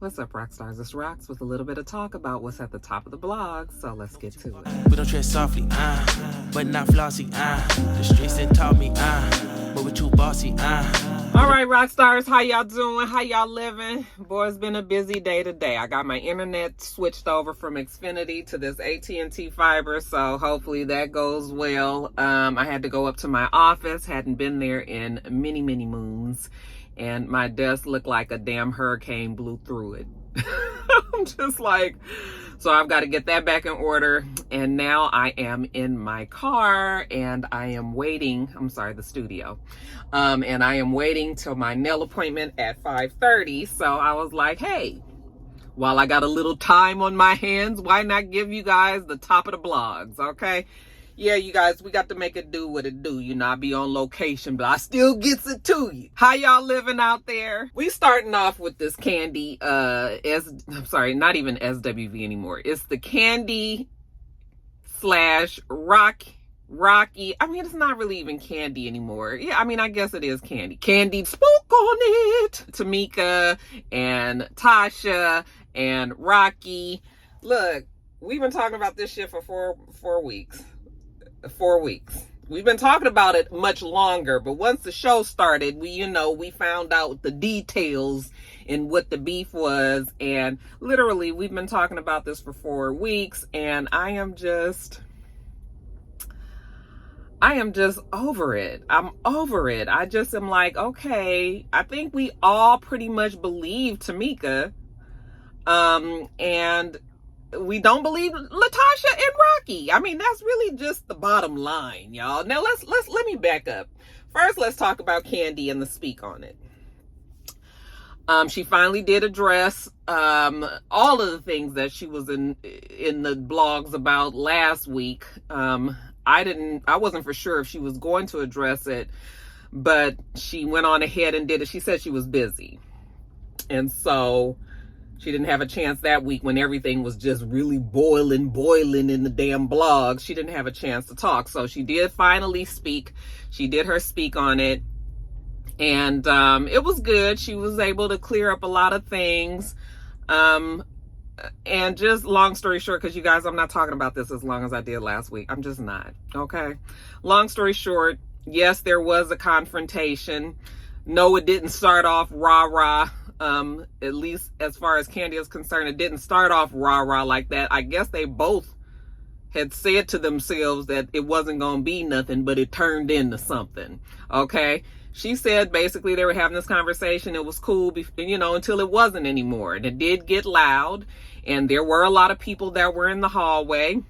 What's up, Roxstars? It's Rox with a little bit of talk about what's at the top of the blog, so let's get to it. We don't tread softly, but not flossy, The streets that taught me, but we're too bossy, All right, Roxstars, how y'all doing? How y'all living? Boy, it's been a busy day today. I got my internet switched over from Xfinity to this AT&T fiber, so hopefully that goes well. I had to go up to my office, hadn't been there in many, many moons, and my desk looked like a damn hurricane blew through it. I'm just like, so I've got to get that back in order. And now I am in my car and I am waiting. I'm sorry, the studio. And I am waiting till my nail appointment at 5:30. So I was like, hey, while I got a little time on my hands, why not give you guys the top of the blogs? Okay. Yeah, you guys, we got to make it do what it do. You know, I be on location, but I still gets it to you. How y'all living out there? We starting off with this Kandi, I'm sorry, not even SWV anymore. It's the Kandi/Rocky. I mean, it's not really even Kandi anymore. Yeah, I mean, I guess it is Kandi. KandiSpokeOnIt. Tamika and Tasha and Rocky. Look, we've been talking about this shit for four weeks. 4 weeks. We've been talking about it much longer, but once the show started, we found out the details and what the beef was, and literally we've been talking about this for 4 weeks, and I am just over it. I'm over it. I just am like, okay, I think we all pretty much believe Tamika, and we don't believe LaTasha and Rocky. I mean, that's really just the bottom line, y'all. Now let me back up. First, let's talk about Kandi and the speak on it. She finally did address all of the things that she was in the blogs about last week. I wasn't for sure if she was going to address it, but she went on ahead and did it. She said she was busy, and so she didn't have a chance that week when everything was just really boiling in the damn blogs. She didn't have a chance to talk. So she did finally speak. She did her speak on it. And it was good. She was able to clear up a lot of things. And just long story short, because you guys, I'm not talking about this as long as I did last week. I'm just not. Okay. Long story short, yes, there was a confrontation. No, it didn't start off rah-rah. At least as far as Kandi is concerned, it didn't start off rah-rah like that. I guess they both had said to themselves that it wasn't going to be nothing, but it turned into something. Okay. She said basically they were having this conversation. It was cool, until it wasn't anymore. And it did get loud, and there were a lot of people that were in the hallway.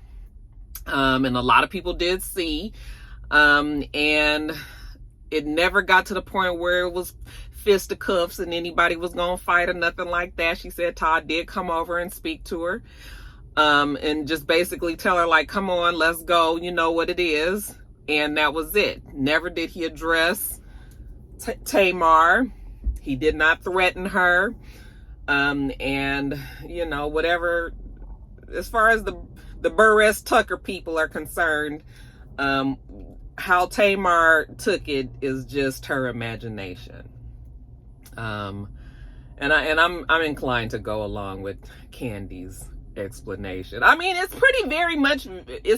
And a lot of people did see, and it never got to the point where it was fisticuffs and anybody was gonna fight or nothing like that. She said Todd did come over and speak to her, and just basically tell her, like, come on, let's go, you know what it is. And that was it. Never did he address Tamar. He did not threaten her, and whatever, as far as the Burruss Tucker people are concerned, how Tamar took it is just her imagination. And I'm inclined to go along with Kandi's explanation. I mean, it's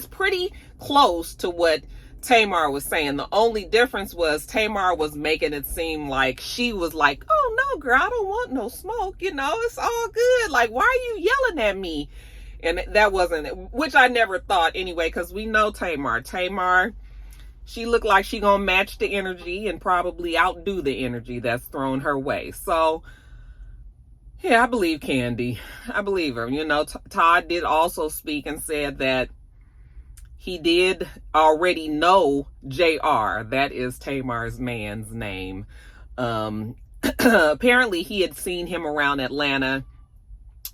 pretty close to what Tamar was saying. The only difference was Tamar was making it seem like she was like, oh no, girl, I don't want no smoke. It's all good. Like, why are you yelling at me? And that wasn't, which I never thought anyway, because we know Tamar, she looked like she gonna match the energy and probably outdo the energy that's thrown her way. So, yeah, I believe Kandi. I believe her. Todd did also speak and said that he did already know JR. That is Tamar's man's name. Apparently, he had seen him around Atlanta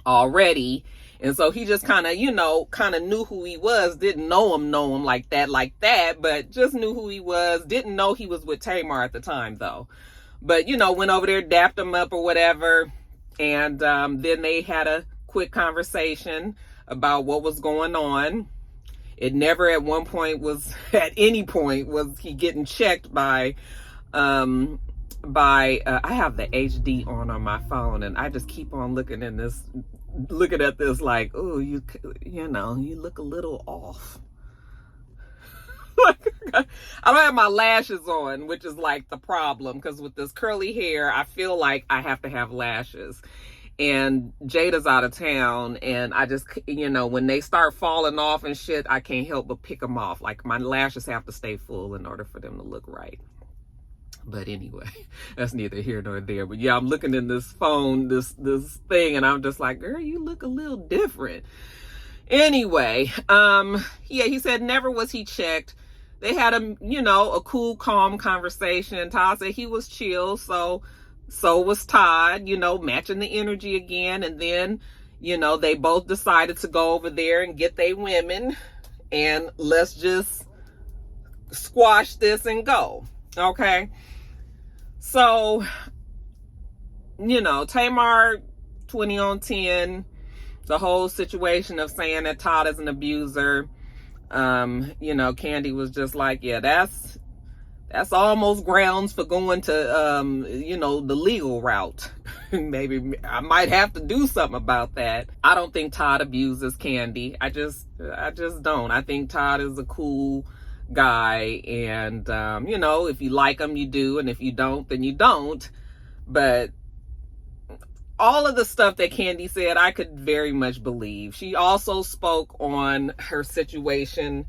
already. And so he just kind of knew who he was, didn't know him like that, but just knew who he was, didn't know he was with Tamar at the time though. But, went over there, dapped him up or whatever. And then they had a quick conversation about what was going on. It never at any point was he getting checked by by I have the HD on my phone, and I just keep on looking at this like, oh, you look a little off. I don't have my lashes on, which is like the problem, because with this curly hair, I feel like I have to have lashes. And Jada's out of town, and I just, when they start falling off and shit, I can't help but pick them off. Like, my lashes have to stay full in order for them to look right. But anyway, that's neither here nor there. But yeah, I'm looking in this phone, this thing, and I'm just like, girl, you look a little different. Anyway, yeah, he said never was he checked. They had a cool, calm conversation. Todd said he was chill, so was Todd, matching the energy again. And then, they both decided to go over there and get their women, and let's just squash this and go. Okay. So, Tamar 20 on 10, the whole situation of saying that Todd is an abuser. Kandi was just like, yeah, that's almost grounds for going to, the legal route. Maybe I might have to do something about that. I don't think Todd abuses Kandi. I just don't. I think Todd is a cool guy, and, if you like him, you do, and if you don't, then you don't. But all of the stuff that Kandi said, I could very much believe. She also spoke on her situation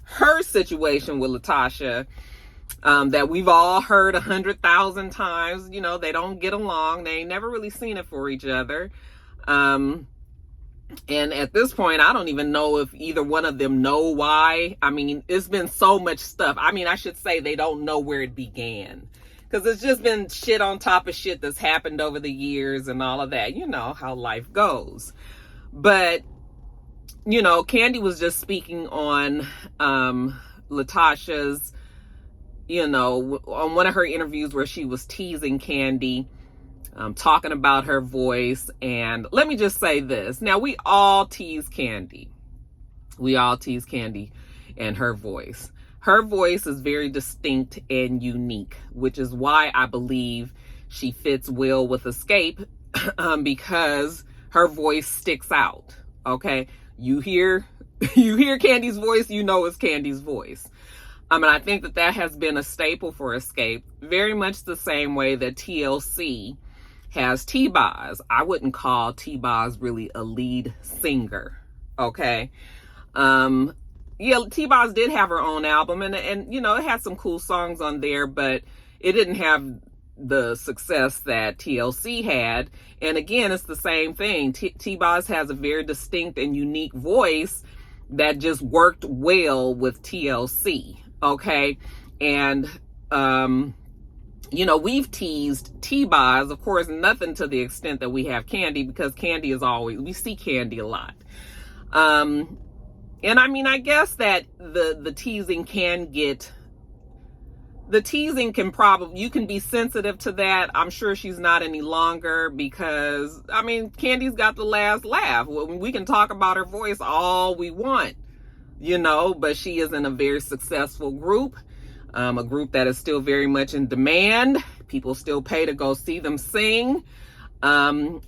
with LaTasha, that we've all heard 100,000 times. They don't get along. They ain't never really seen it for each other. And at this point, I don't even know if either one of them know why. I mean, it's been so much stuff. I mean, I should say they don't know where it began, because it's just been shit on top of shit that's happened over the years and all of that. You know how life goes. But, Kandi was just speaking on LaTasha's, on one of her interviews where she was teasing Kandi, talking about her voice. And let me just say this. Now, we all tease Kandi. We all tease Kandi and her voice. Her voice is very distinct and unique, which is why I believe she fits well with Escape, because her voice sticks out. Okay. You hear Kandi's voice, it's Kandi's voice. And I think that has been a staple for Escape, very much the same way that TLC has T-Boz. I wouldn't call T-Boz really a lead singer. Okay. Yeah, T-Boz did have her own album, and it had some cool songs on there, but it didn't have the success that TLC had. And again, it's the same thing. T-Boz has a very distinct and unique voice that just worked well with TLC. Okay. And, we've teased T-Boz, of course, nothing to the extent that we have Kandi, because Kandi is we see Kandi a lot. And I mean, I guess that the teasing can you can be sensitive to that. I'm sure she's not any longer, because, I mean, Kandi's got the last laugh. We can talk about her voice all we want, but she is in a very successful group, a group that is still very much in demand. People still pay to go see them sing. And,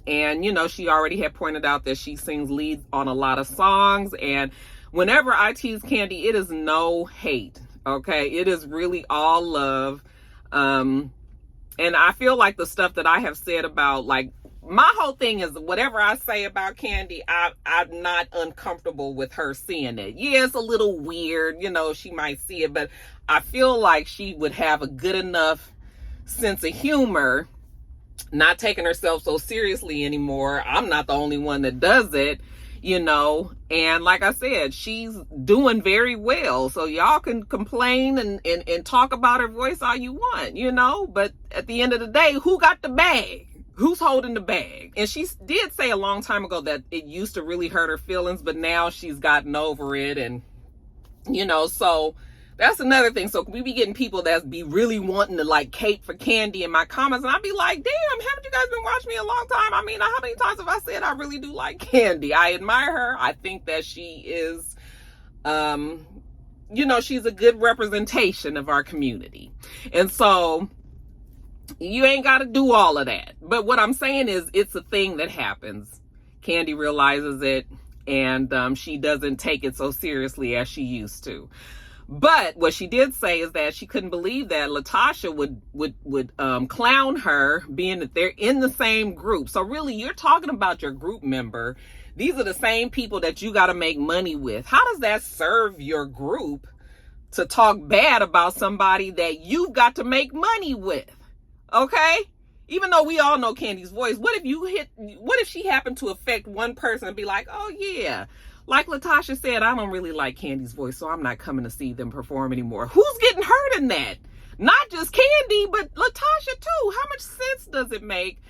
she already had pointed out that she sings leads on a lot of songs. And whenever I tease Kandi, it is no hate. Okay. It is really all love. And I feel like the stuff that I have said about, like, my whole thing is whatever I say about Kandi, I'm not uncomfortable with her seeing it. Yeah, it's a little weird. She might see it, but I feel like she would have a good enough sense of humor, not taking herself so seriously anymore. I'm not the only one that does it, and like I said, she's doing very well. So y'all can complain and talk about her voice all you want, but at the end of the day, who got the bag? Who's holding the bag? And she did say a long time ago that it used to really hurt her feelings, but now she's gotten over it. And, so that's another thing. So we be getting people that be really wanting to, like, cape for Kandi in my comments. And I'd be like, damn, haven't you guys been watching me a long time? I mean, how many times have I said I really do like Kandi? I admire her. I think that she is, she's a good representation of our community. And so You ain't got to do all of that. But what I'm saying is it's a thing that happens. Kandi realizes it, and she doesn't take it so seriously as she used to. But what she did say is that she couldn't believe that LaTasha would clown her, being that they're in the same group. So really, you're talking about your group member. These are the same people that you got to make money with. How does that serve your group to talk bad about somebody that you've got to make money with? Okay? Even though we all know Kandi's voice, what if she happened to affect one person and be like, oh yeah, like LaTasha said, I don't really like Kandi's voice, so I'm not coming to see them perform anymore. Who's getting hurt in that? Not just Kandi, but LaTasha too. How much sense does it make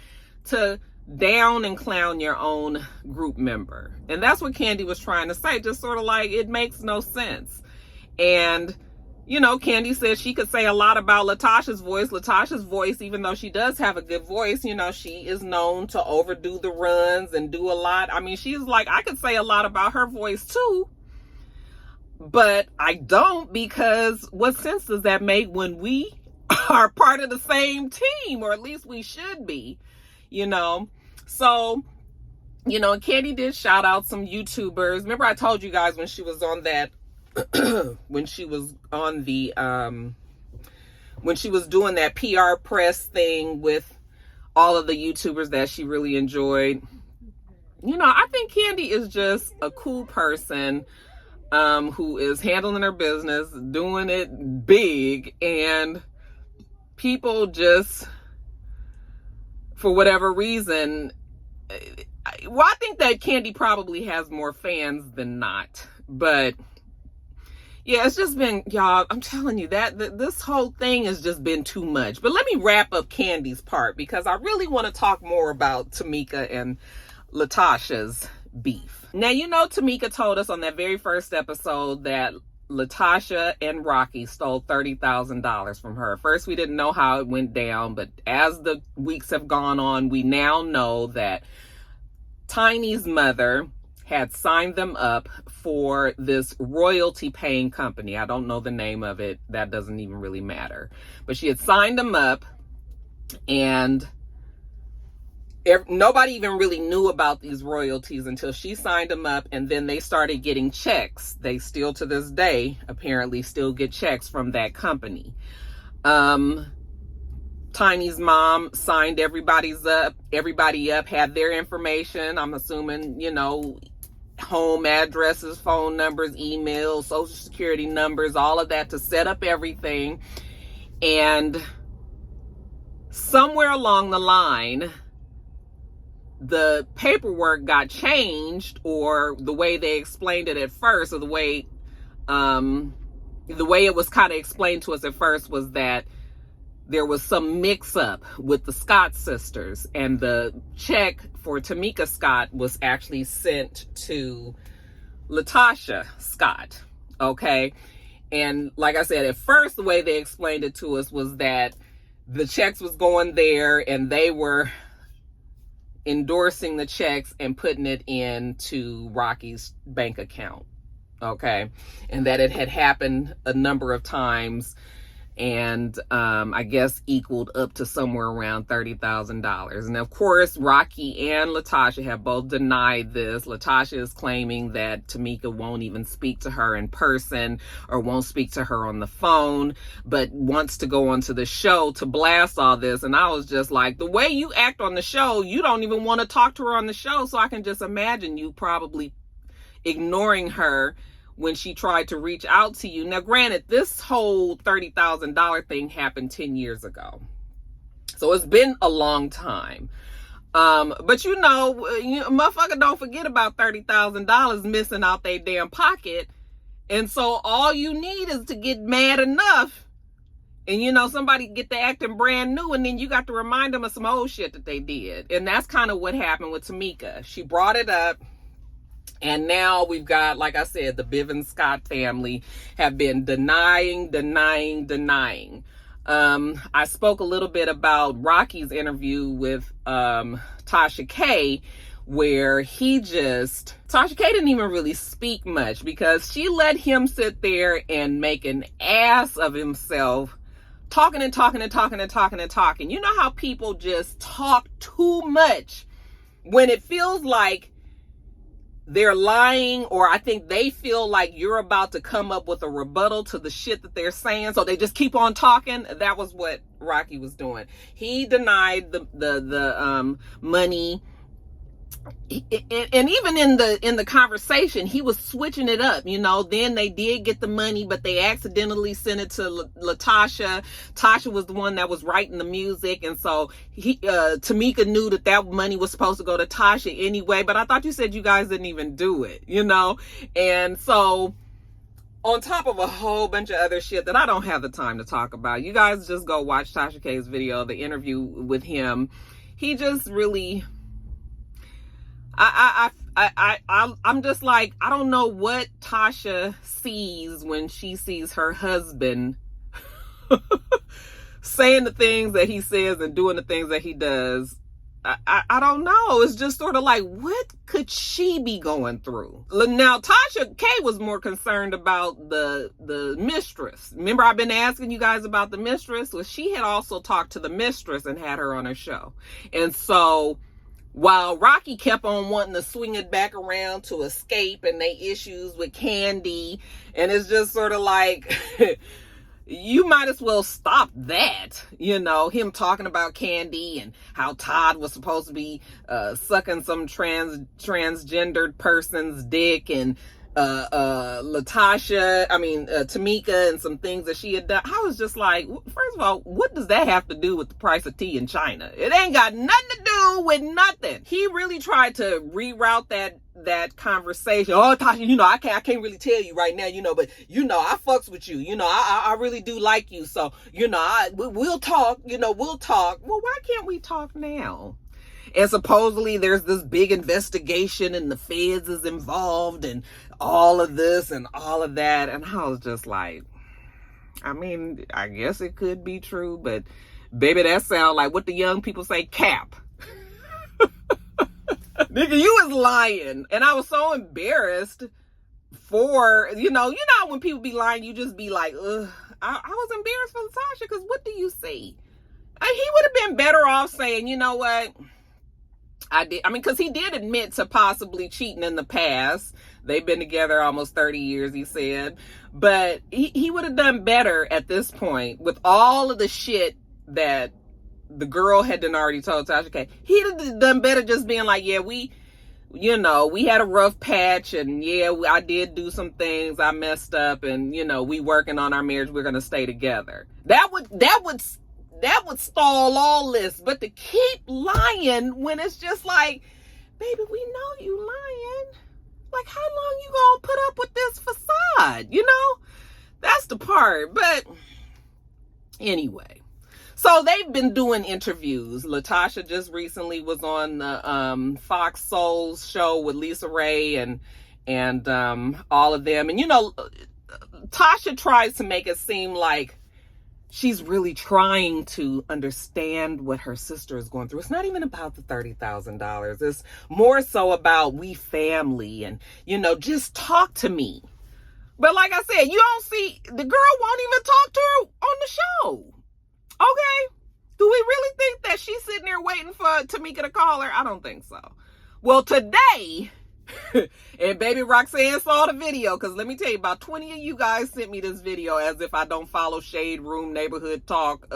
to down and clown your own group member? And that's what Kandi was trying to say, just sort of like, it makes no sense. And you know, Kandi said she could say a lot about LaTasha's voice. LaTasha's voice, even though she does have a good voice, you know, she is known to overdo the runs and do a lot. I mean, she's like, I could say a lot about her voice too, but I don't, because what sense does that make when we are part of the same team, or at least we should be, you know? So, you know, Kandi did shout out some YouTubers. Remember I told you guys when she was on that when she was on the when she was doing that PR press thing with all of the YouTubers that she really enjoyed. You know, I think Kandi is just a cool person who is handling her business, doing it big, and people just, for whatever reason, well, I think that Kandi probably has more fans than not, but yeah, it's just been, y'all, I'm telling you that this whole thing has just been too much. But let me wrap up Kandi's part, because I really want to talk more about Tamika and LaTasha's beef. Now, you know, Tamika told us on that very first episode that LaTasha and Rocky stole $30,000 from her. First, we didn't know how it went down, but as the weeks have gone on, we now know that Tiny's mother had signed them up for this royalty paying company. I don't know the name of it. That doesn't even really matter. But she had signed them up, and nobody even really knew about these royalties until she signed them up, and then they started getting checks. They still, to this day, apparently still get checks from that company. Tiny's mom signed everybody up, had their information. I'm assuming, you know, home addresses, phone numbers, emails, social security numbers, all of that to set up everything. And somewhere along the line, the paperwork got changed, or the way they explained it at first, or the way it was kind of explained to us at first, was that there was some mix-up with the Scott sisters, and the check for Tamika Scott was actually sent to LaTasha Scott, okay? And like I said, at first, the way they explained it to us was that the checks was going there, and they were endorsing the checks and putting it into Rocky's bank account, okay? And that it had happened a number of times, and I guess equaled up to somewhere around $30,000. And of course, Rocky and LaTasha have both denied this. LaTasha is claiming that Tamika won't even speak to her in person, or won't speak to her on the phone, but wants to go onto the show to blast all this. And I was just like, the way you act on the show, you don't even want to talk to her on the show. So I can just imagine you probably ignoring her when she tried to reach out to you. Now, granted, this whole $30,000 thing happened 10 years ago. So it's been a long time. But you know, motherfucker don't forget about $30,000 missing out their damn pocket. And so all you need is to get mad enough, and you know, somebody get to acting brand new, and then you got to remind them of some old shit that they did. And that's kind of what happened with Tamika. She brought it up, and now we've got, like I said, the Bivens Scott family have been denying. I spoke a little bit about Rocky's interview with Tasha K, where Tasha K didn't even really speak much, because she let him sit there and make an ass of himself talking and talking and talking and talking and talking. You know how people just talk too much when it feels like they're lying, or I think they feel like you're about to come up with a rebuttal to the shit that they're saying, so they just keep on talking. That was what Rocky was doing. He denied the money, and even in the conversation, he was switching it up. You know, then they did get the money, but they accidentally sent it to LaTasha. Tasha was the one that was writing the music, and so Tamika knew that money was supposed to go to Tasha anyway. But I thought you said you guys didn't even do it, you know. And so, on top of a whole bunch of other shit that I don't have the time to talk about, you guys just go watch Tasha K's video, the interview with him. He just really, I'm just like, I don't know what Tasha sees when she sees her husband saying the things that he says and doing the things that he does. I don't know. It's just sort of like, what could she be going through? Now, Tasha K was more concerned about the mistress. Remember, I've been asking you guys about the mistress? Well, she had also talked to the mistress and had her on her show. And so, while Rocky kept on wanting to swing it back around to escape and they issues with Kandi, and it's just sort of like, you might as well stop that. You know, him talking about Kandi and how Todd was supposed to be sucking some transgendered person's dick, and LaTasha, Tamika, and some things that she had done. I was just like, first of all, what does that have to do with the price of tea in China? It ain't got nothing to do with nothing. He really tried to reroute that conversation. Oh, Tasha, you know, I can't really tell you right now, you know, but you know, I fucks with you. You know, I really do like you. So, you know, we'll talk, you know, we'll talk. Well, why can't we talk now? And supposedly there's this big investigation and the feds is involved and all of this and all of that. And I was just like, I mean, I guess it could be true, but baby, that sound like what the young people say, cap. Nigga, you was lying. And I was so embarrassed for, you know when people be lying, you just be like, ugh. I was embarrassed for LaTasha, because what do you see? He would have been better off saying, you know what? Because he did admit to possibly cheating in the past. They've been together almost 30 years, he said. But he would have done better at this point with all of the shit that the girl had done already told Tasha K. He'd have done better just being like, yeah, we had a rough patch, and yeah, I did do some things. I messed up, and, you know, we working on our marriage. We're going to stay together. That would stall all this. But to keep lying when it's just like, baby, we know you lying. Like, how long you gonna put up with this facade? You know, that's the part. But anyway, so they've been doing interviews. LaTasha just recently was on the Fox Soul's show with Lisa Ray and all of them. And, you know, Tasha tries to make it seem like she's really trying to understand what her sister is going through. It's not even about the $30,000. It's more so about we family and, you know, just talk to me. But like I said, you don't see, the girl won't even talk to her on the show. Okay? Do we really think that she's sitting there waiting for Tamika to call her? I don't think so. Well, today, and baby Roxanne saw the video, because let me tell you, about 20 of you guys sent me this video as if I don't follow Shade Room, Neighborhood Talk,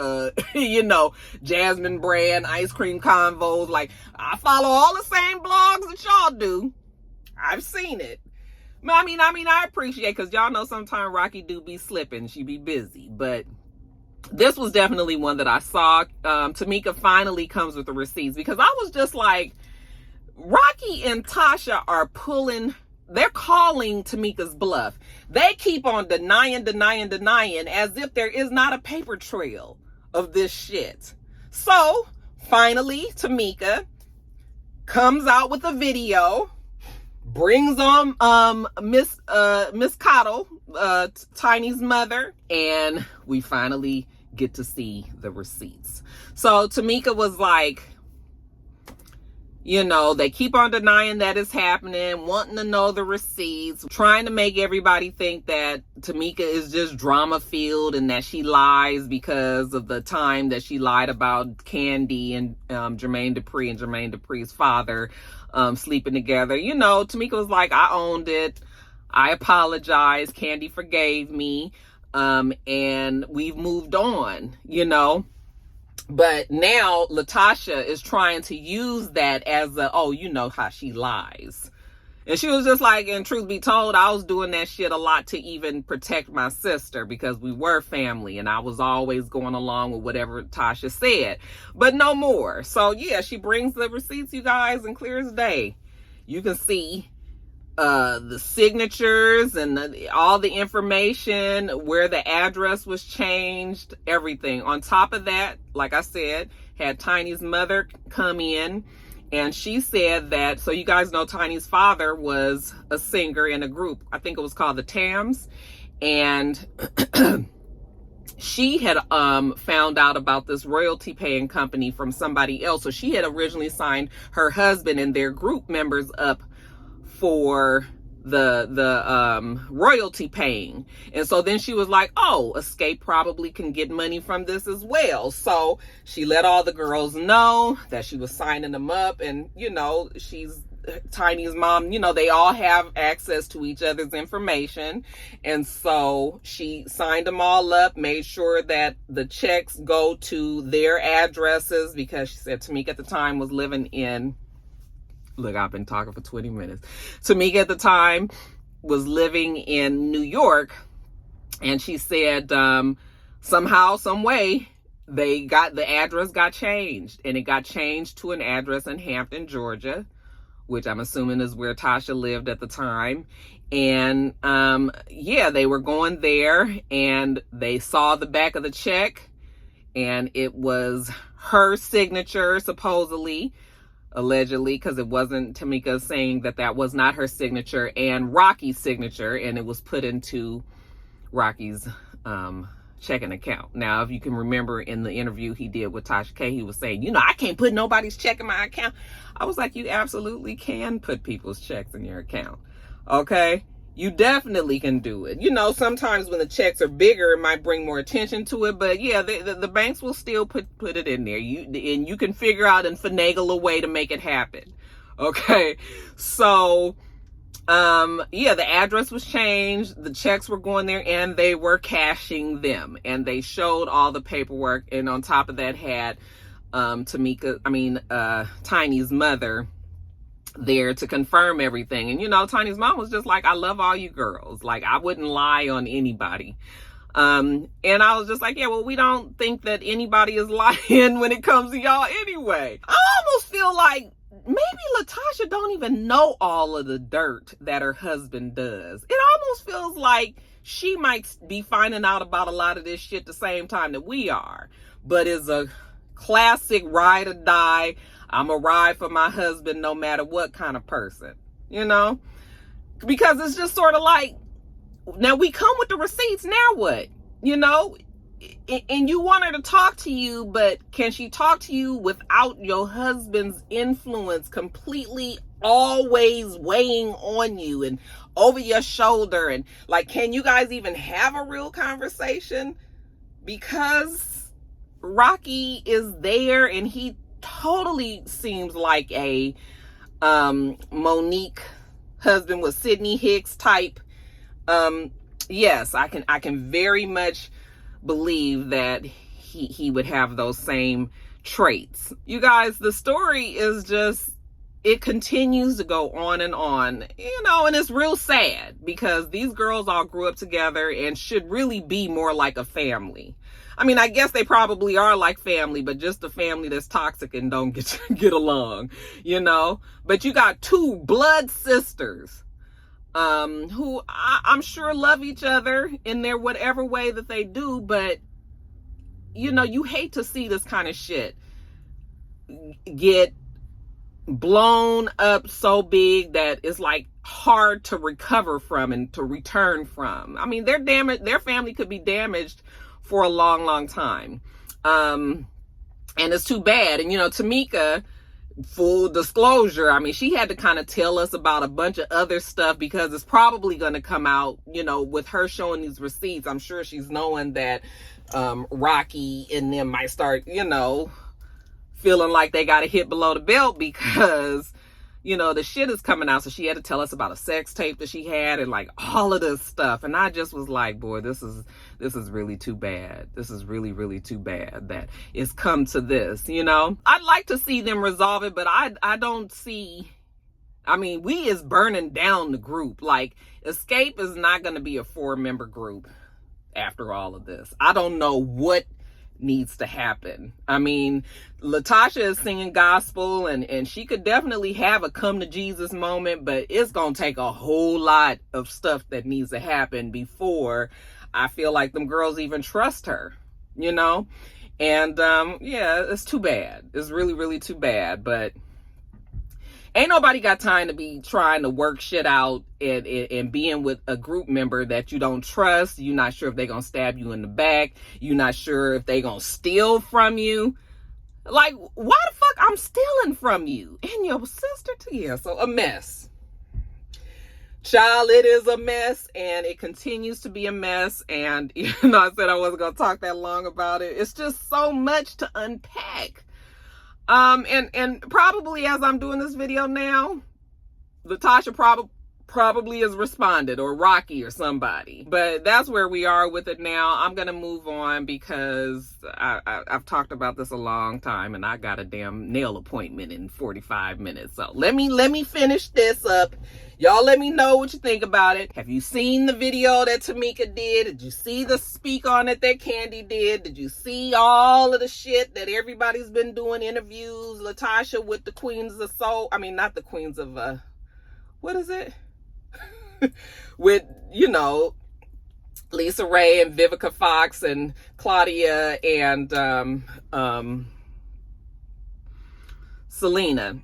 you know, Jasmine Brand, Ice Cream Convos. Like, I follow all the same blogs that y'all do. I've seen it. I mean, I appreciate, because y'all know sometimes Rocky do be slipping. She be busy. But this was definitely one that I saw. Tamika finally comes with the receipts, because I was just like, Rocky and Tasha are they're calling Tamika's bluff. They keep on denying as if there is not a paper trail of this shit. So finally, Tamika comes out with a video, brings on Miss Cottle, Tiny's mother, and we finally get to see the receipts. So Tamika was like, You know, they keep on denying that it's happening, wanting to know the receipts, trying to make everybody think that Tameka is just drama filled and that she lies because of the time that she lied about Kandi and Jermaine Dupri and Jermaine Dupri's father sleeping together. You know, Tameka was like, I owned it. I apologize. Kandi forgave me. And we've moved on, you know. But now LaTasha is trying to use that as a, oh, you know how she lies. And she was just like, and truth be told, I was doing that shit a lot to even protect my sister because we were family and I was always going along with whatever Tasha said. But no more. So yeah, she brings the receipts, you guys, and clear as day. You can see the signatures and all the information, where the address was changed, everything. On top of that, like I said, had Tiny's mother come in, and she said that, so you guys know Tiny's father was a singer in a group, I think it was called the Tams, and she had found out about this royalty paying company from somebody else. So she had originally signed her husband and their group members up for the royalty paying. And so then she was like, oh, Escape probably can get money from this as well. So she let all the girls know that she was signing them up. And, you know, she's Tiny's mom, you know, they all have access to each other's information. And so she signed them all up, made sure that the checks go to their addresses, because she said Tameka at the time was living in, look, I've been talking for 20 minutes. Tameka at the time was living in New York, and she said somehow, some way, the address got changed, and it got changed to an address in Hampton, Georgia, which I'm assuming is where Tasha lived at the time. And yeah, they were going there, and they saw the back of the check, and it was her signature, supposedly, allegedly, because it wasn't Tameka saying that that was not her signature, and Rocky's signature, and it was put into Rocky's checking account. Now, if you can remember in the interview he did with Tasha K, he was saying, you know, I can't put nobody's check in my account. I was like, you absolutely can put people's checks in your account. Okay? You definitely can do it. You know, sometimes when the checks are bigger, it might bring more attention to it. But yeah, the banks will still put it in there. And you can figure out and finagle a way to make it happen. Okay. So, yeah, the address was changed. The checks were going there, and they were cashing them. And they showed all the paperwork. And on top of that had Tiny's mother there to confirm everything. And you know, Tiny's mom was just like, I love all you girls, like I wouldn't lie on anybody. And I was just like, yeah, well, we don't think that anybody is lying when it comes to y'all anyway. I almost feel like maybe LaTasha don't even know all of the dirt that her husband does. It almost feels like she might be finding out about a lot of this shit the same time that we are, but is a classic ride or die, I'm a ride for my husband no matter what kind of person, you know? Because it's just sort of like, now we come with the receipts, now what? You know? And you want her to talk to you, but can she talk to you without your husband's influence completely always weighing on you and over your shoulder? And like, can you guys even have a real conversation? Because Rocky is there, and he totally seems like a Monique husband with Sydney Hicks type. Yes, I can very much believe that he would have those same traits. You guys, the story is just, it continues to go on, you know, and it's real sad because these girls all grew up together and should really be more like a family. I mean, I guess they probably are like family, but just a family that's toxic and don't get along, you know? But you got two blood sisters who I'm sure love each other in their whatever way that they do, but, you know, you hate to see this kind of shit get blown up so big that it's like hard to recover from and to return from. I mean, their family could be damaged for a long, long time. And it's too bad. And, you know, Tameka full disclosure, I mean, she had to kind of tell us about a bunch of other stuff because it's probably going to come out, you know, with her showing these receipts. I'm sure she's knowing that Rocky and them might start, you know, feeling like they got to hit below the belt because, you know, the shit is coming out. So she had to tell us about a sex tape that she had and like all of this stuff. And I just was like, boy, this is really too bad. This is really, really too bad that it's come to this, you know. I'd like to see them resolve it, but I don't see, I mean, we is burning down the group. Like, Escape is not going to be a 4-member group after all of this. I don't know what needs to happen. I mean, LaTasha is singing gospel and she could definitely have a come to Jesus moment, but it's gonna take a whole lot of stuff that needs to happen before I feel like them girls even trust her, you know. And yeah, it's too bad. It's really, really too bad. But ain't nobody got time to be trying to work shit out and being with a group member that you don't trust. You're not sure if they're going to stab you in the back. You're not sure if they're going to steal from you. Like, why the fuck I'm stealing from you? And your sister too? Yeah, so a mess. Child, it is a mess, and it continues to be a mess. And, you know, I said I wasn't going to talk that long about it. It's just so much to unpack. And probably as I'm doing this video now, LaTasha probably has responded, or Rocky or somebody. But that's where we are with it now. I'm going to move on because I've talked about this a long time and I got a damn nail appointment in 45 minutes. So let me finish this up. Y'all let me know what you think about it. Have you seen the video that Tamika did? Did you see the speak on it that Kandi did? Did you see all of the shit that everybody's been doing interviews? LaTasha with the Queens of Soul. I mean, not the Queens of, what is it? With, you know, Lisa Ray and Vivica Fox and Claudia and Selena.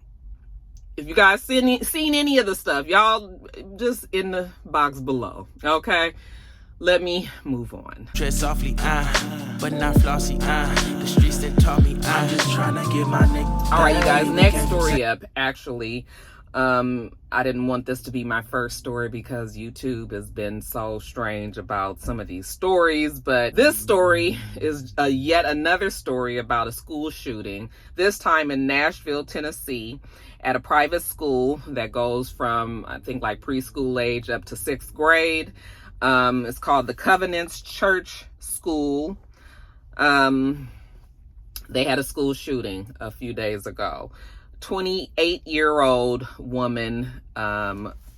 If you guys seen any of the stuff, y'all just in the box below, okay? Let me move on. Tread softly, but not flossy, the streets that taught me, I'm just trying to get my nigga. All right, you guys, next story up, actually. I didn't want this to be my first story because YouTube has been so strange about some of these stories, but this story is yet another story about a school shooting, this time in Nashville, Tennessee, at a private school that goes from, I think, like preschool age up to 6th grade. It's called the Covenants Church School. They had a school shooting a few days ago. 28-year-old woman,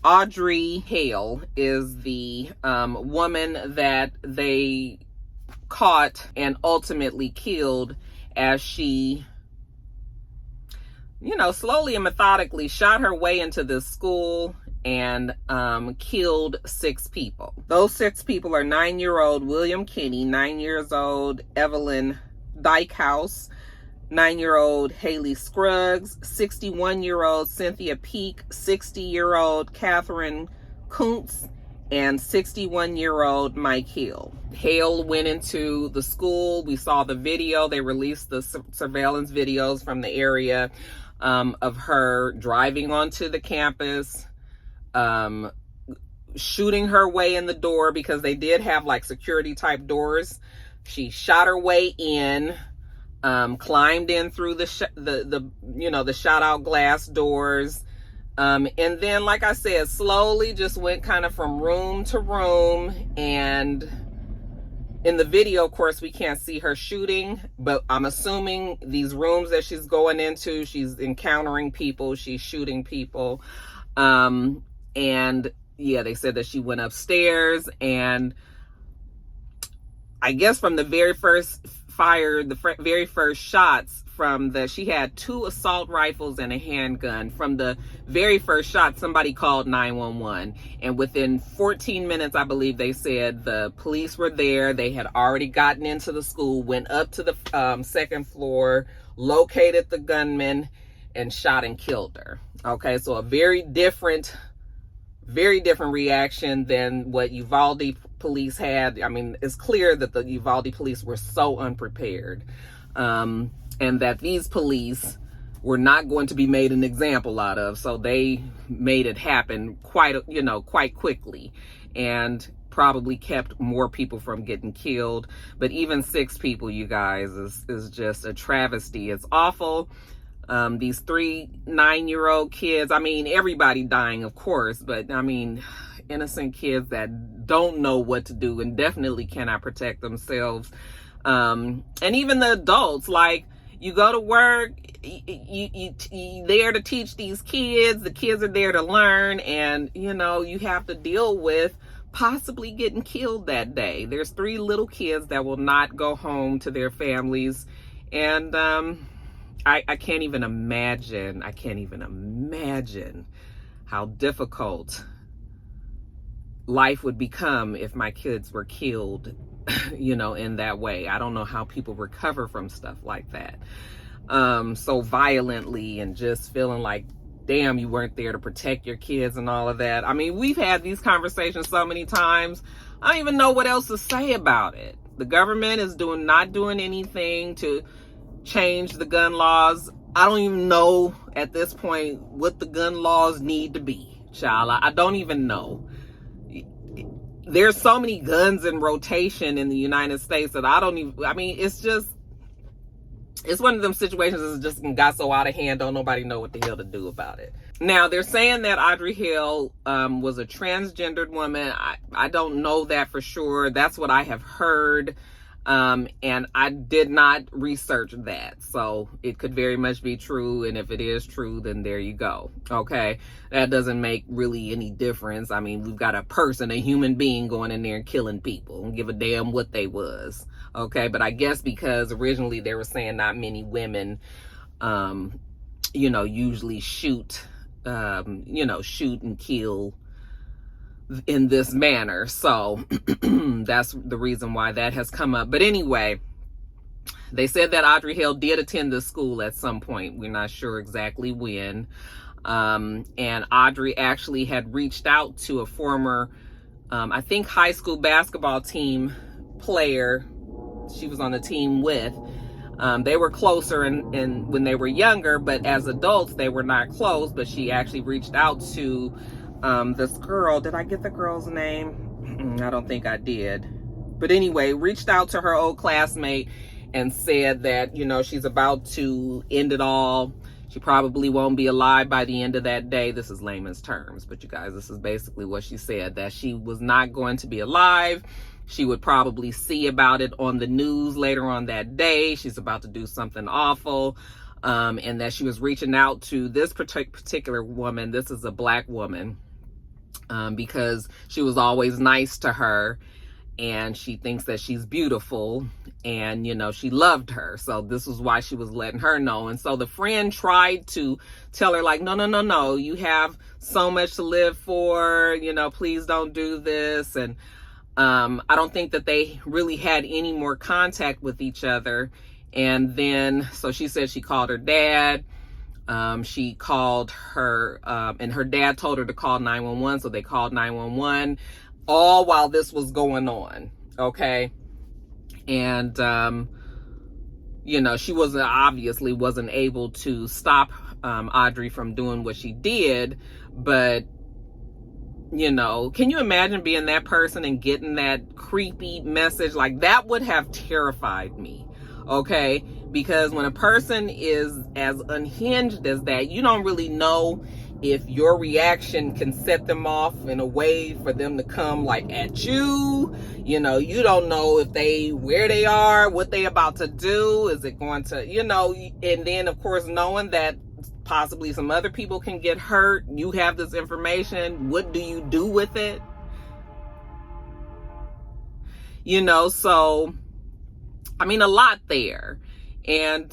Audrey Hale, is the woman that they caught and ultimately killed as she, you know, slowly and methodically shot her way into this school and killed 6 people. Those 6 people are 9-year-old William Kinney, 9 years old Evelyn Dykehouse, 9-year-old Haley Scruggs, 61-year-old Cynthia Peak, 60-year-old Catherine Kuntz, and 61-year-old Mike Hill. Hale went into the school. We saw the video. They released the surveillance videos from the area of her driving onto the campus, shooting her way in the door because they did have like security type doors. She shot her way in. Climbed in through the you know, the shot out glass doors, and then, like I said, slowly just went kind of from room to room. And in the video, of course, we can't see her shooting, but I'm assuming these rooms that she's going into, she's encountering people, she's shooting people. And yeah, they said that she went upstairs, and I guess from the very first fired the very first shots from she had 2 assault rifles and a handgun. From the very first shot, somebody called 911, and within 14 minutes, I believe they said, the police were there. They had already gotten into the school, went up to the 2nd floor, located the gunman, and shot and killed her. Okay, so a very different reaction than what Uvalde police had. I mean, it's clear that the Uvalde police were so unprepared, and that these police were not going to be made an example out of. So they made it happen quite quickly, and probably kept more people from getting killed. But even 6 people, you guys, is just a travesty. It's awful. These 3 9-year-old kids, I mean, everybody dying, of course, but I mean, innocent kids that don't know what to do and definitely cannot protect themselves. And even the adults, like, you go to work, you there to teach these kids, the kids are there to learn, and you know, you have to deal with possibly getting killed that day. There's 3 little kids that will not go home to their families, and I can't even imagine how difficult life would become if my kids were killed, you know, in that way. I don't know how people recover from stuff like that, so violently, and just feeling like, damn, you weren't there to protect your kids and all of that. I mean, we've had these conversations so many times. I don't even know what else to say about it. The government is not doing anything to change the gun laws. I don't even know at this point what the gun laws need to be, child. I don't even know. There's so many guns in rotation in the United States that it's one of them situations that's just got so out of hand, don't nobody know what the hell to do about it. Now, they're saying that Audrey Hale was a transgendered woman. I don't know that for sure. That's what I have heard. And I did not research that. So it could very much be true. And if it is true, then there you go. Okay. That doesn't make really any difference. I mean, we've got a person, a human being going in there and killing people. Don't give a damn what they was. Okay. But I guess because originally they were saying not many women, you know, usually shoot and kill in this manner. So that's the reason why that has come up. But anyway, they said that Audrey Hale did attend the school at some point. We're not sure exactly when. And Audrey actually had reached out to a former, I think, high school basketball team player she was on the team with. They were closer and when they were younger, but as adults, they were not close. But she actually reached out to this girl. Did I get the girl's name? I don't think I did. But anyway, reached out to her old classmate and said that, you know, she's about to end it all. She probably won't be alive by the end of that day. This is layman's terms, but you guys, this is basically what she said, that she was not going to be alive. She would probably see about it on the news later on that day. She's about to do something awful. And that she was reaching out to this particular woman. This is a Black woman, because she was always nice to her. And she thinks that she's beautiful, and, you know, she loved her. So this was why she was letting her know. And so the friend tried to tell her, like, no, you have so much to live for, you know, please don't do this. And I don't think that they really had any more contact with each other. And then, so she said she called her dad. She called her, and her dad told her to call 911. So they called 911. All while this was going on, okay? And, you know, she obviously wasn't able to stop Audrey from doing what she did, but, you know, can you imagine being that person and getting that creepy message? Like, that would have terrified me, okay? Because when a person is as unhinged as that, you don't really know if your reaction can set them off in a way for them to come like at you. You know, you don't know where they are, what they about to do. Is it going to, you know, and then of course, knowing that possibly some other people can get hurt. You have this information. What do you do with it? You know, so, I mean, a lot there. And,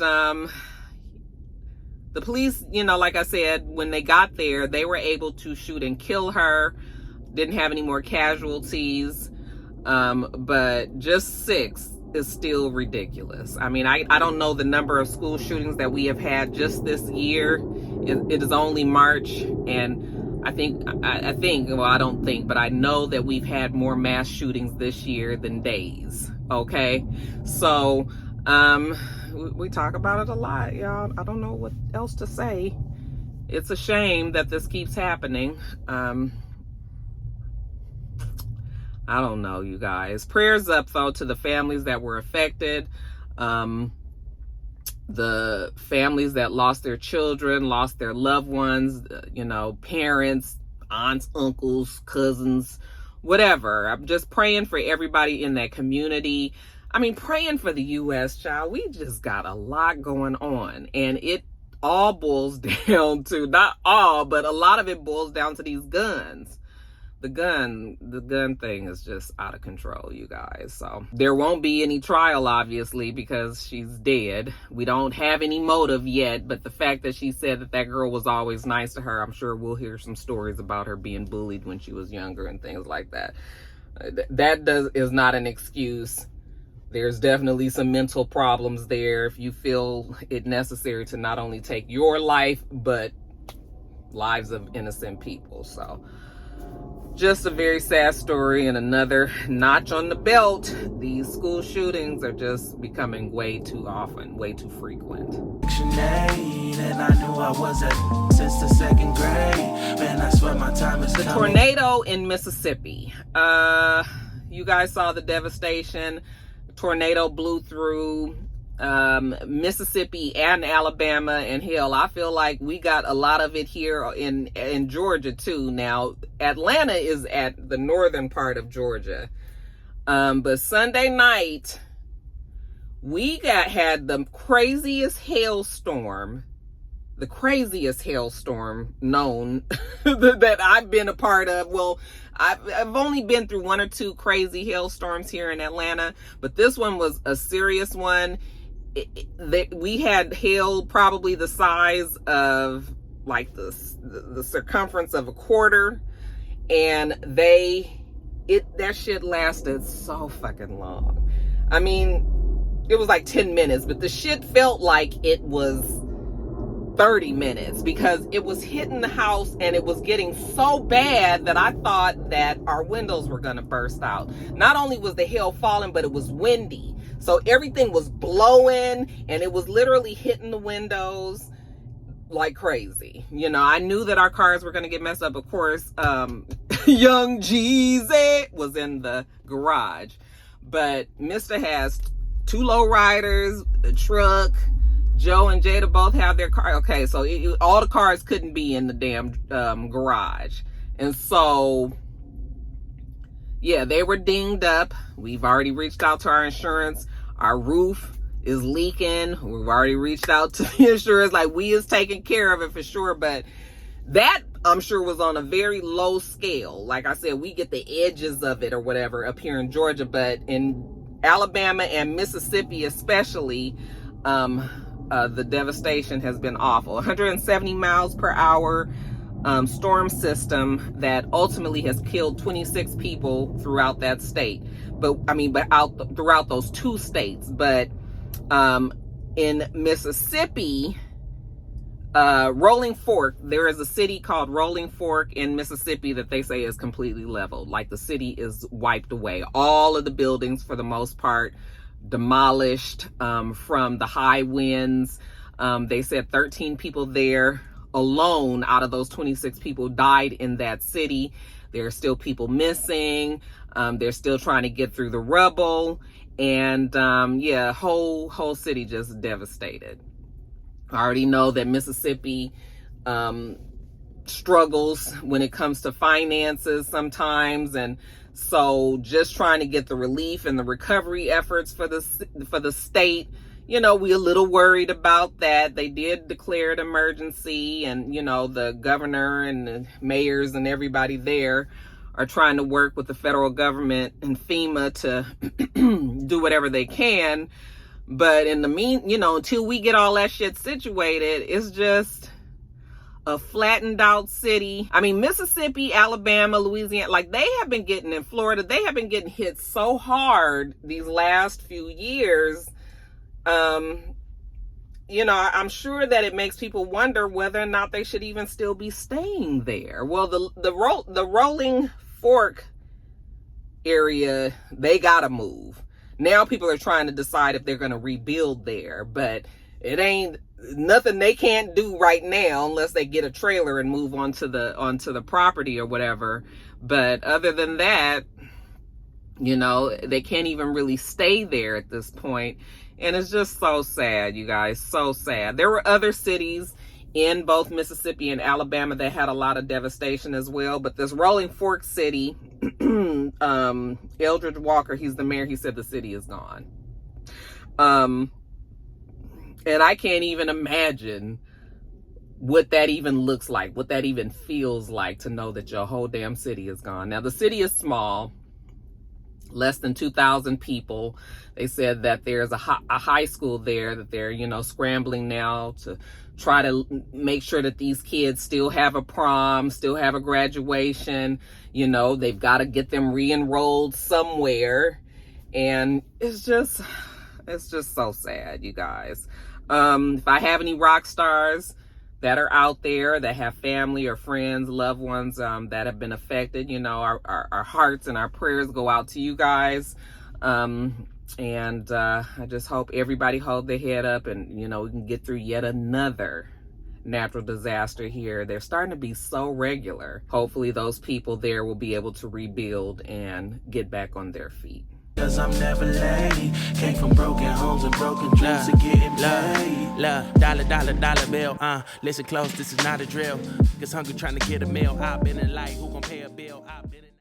the police, you know, like I said, when they got there, they were able to shoot and kill her. Didn't have any more casualties. But just 6 is still ridiculous. I mean, I don't know the number of school shootings that we have had just this year. It is only March. And I don't think, but I know that we've had more mass shootings this year than days. Okay. So, We talk about it a lot, y'all. I don't know what else to say. It's a shame that this keeps happening. I don't know, you guys. Prayers up, though, to the families that were affected. The families that lost their children, lost their loved ones, parents, aunts, uncles, cousins, whatever. I'm just praying for everybody in that community. I mean, praying for the U.S., child. We just got a lot going on. And it all boils down to, not all, but a lot of it boils down to these guns. The gun thing is just out of control, you guys. So there won't be any trial, obviously, because she's dead. We don't have any motive yet, but the fact that she said that girl was always nice to her, I'm sure we'll hear some stories about her being bullied when she was younger and things like that. That is not an excuse. There's definitely some mental problems there if you feel it necessary to not only take your life, but lives of innocent people. So just a very sad story and another notch on the belt. These school shootings are just becoming way too often, way too frequent. And I knew I was since the second grade. Man, I swear my time is the coming. Tornado in Mississippi. You guys saw the devastation. Tornado blew through Mississippi and Alabama, and hell, I feel like we got a lot of it here in Georgia too. Now, Atlanta is at the northern part of Georgia, but Sunday night we had the craziest hailstorm known that I've been a part of. Well, I've only been through one or two crazy hailstorms here in Atlanta, but this one was a serious one. We had hail probably the size of like the circumference of a quarter, and that shit lasted so fucking long. I mean, it was like 10 minutes, but the shit felt like it was 30 minutes because it was hitting the house and it was getting so bad that I thought that our windows were gonna burst out. Not only was the hail falling, but it was windy. So everything was blowing and it was literally hitting the windows like crazy. I knew that our cars were going to get messed up. Of course, young Jeezy was in the garage. But Mr. has two lowriders, a truck. Joe and Jada both have their car. Okay, so all the cars couldn't be in the damn garage. And so, yeah, they were dinged up. We've already reached out to our insurance. Our roof is leaking. We've already reached out to the insurance. Like, we is taking care of it for sure. But that, I'm sure, was on a very low scale. Like I said, we get the edges of it or whatever up here in Georgia. But in Alabama and Mississippi especially, the devastation has been awful. 170 miles per hour storm system that ultimately has killed 26 people throughout that state. Throughout those two states. But in Mississippi, Rolling Fork, there is a city called Rolling Fork in Mississippi that they say is completely leveled. Like, the city is wiped away. All of the buildings, for the most part, demolished from the high winds. They said 13 people there alone out of those 26 people died in that city. There are still people missing. They're still trying to get through the rubble. And whole city just devastated. I already know that Mississippi struggles when it comes to finances sometimes. And so just trying to get the relief and the recovery efforts for the state, we a little worried about that. They did declare an emergency, and, the governor and the mayors and everybody there are trying to work with the federal government and FEMA to do whatever they can. But in the until we get all that shit situated, it's just a flattened out city. I mean, Mississippi, Alabama, Louisiana, like, they have been getting, in Florida, they have been getting hit so hard these last few years. I'm sure that it makes people wonder whether or not they should even still be staying there. Well, the Rolling Fork area, they gotta move. Now people are trying to decide if they're going to rebuild there, but it ain't nothing they can't do right now unless they get a trailer and move onto the property or whatever. But other than that, you know, they can't even really stay there at this point. And it's just so sad, you guys, so sad. There were other cities in both Mississippi and Alabama that had a lot of devastation as well. But this Rolling Fork city, Eldridge Walker, he's the mayor, he said the city is gone. And I can't even imagine what that even looks like, what that even feels like to know that your whole damn city is gone. Now, the city is small, less than 2,000 people. They said that there's a high school there that they're, you know, scrambling now to try to make sure that these kids still have a prom, still have a graduation. You know, they've got to get them re-enrolled somewhere. And it's just so sad, you guys. If I have any rock stars that are out there that have family or friends, loved ones that have been affected, you know, our hearts and our prayers go out to you guys. And I just hope everybody hold their head up and, you know, we can get through yet another natural disaster here. They're starting to be so regular. Hopefully those people there will be able to rebuild and get back on their feet. Cause I'm never late. Came from broken homes and broken dreams to getting paid. Dollar bill. Listen close, this is not a drill. Cause hungry trying to get a meal. I've been in light, who gon' pay a bill? I've been in